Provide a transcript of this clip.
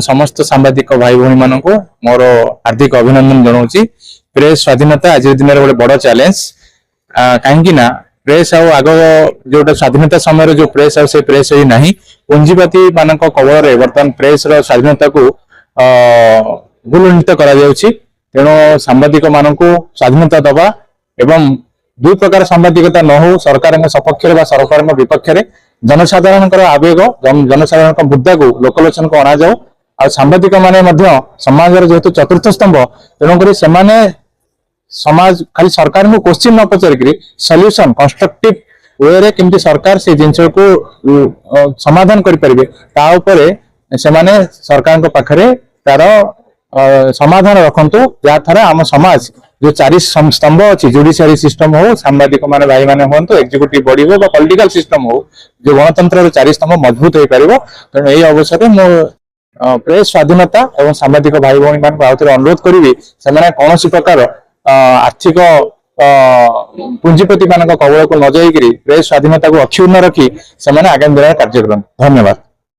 समस्त सांबादिक भाई भौणी मान मोर हार्दिक अभिनंदन जनाऊँ। प्रेस स्वाधीनता आज दिन गोटे बड़ चैलेंज कहीं प्रेस आग जो स्वाधीनता समय जो प्रेस से प्रेस ही नहीं पुंजीपति मान कबल बर्तमान प्रेस स्वाधीनता को भूलुंठित तेणु सांबादिक मान स्वाधीनता दबा एवं दुई प्रकार सांबादिकता न हो सरकार सपक्ष सरकार विपक्ष जनसाधारण आवेग जनसाधारण मुद्दा को लोकलोचन को अणा जाऊ आ सांबादिक माने समाज जेहेतु चतुर्थ स्तंभ तेणुक समाज खाली सरकार को क्वेश्चन न पचारिक सॉल्यूशन कंस्ट्रक्टिव वे केमती सरकार से जिन को समाधान करें सरकार पाखे तार समाधान रखु जहाँद्वारा आम समाज जो चारि स्तंभ अच्छी जुडिशियरी सिस्टम हो सांबादिक माने भाई माने हो एक्जिक्यूटिव बॉडी हो पॉलिटिकल सिस्टम हो जो गणतंत्र चारि स्तंभ मजबूत हो पार तेणु यही अवसर में प्रेस स्वाधीनता और सांबादिक भाई भौणी मान अनुरोध करी से कौन प्रकार आर्थिक पुंजीपति मान कबल को न जाइक प्रेस स्वाधीनता को अक्षुण्ण रखी से आगामी दिन कार्यक्रम। धन्यवाद।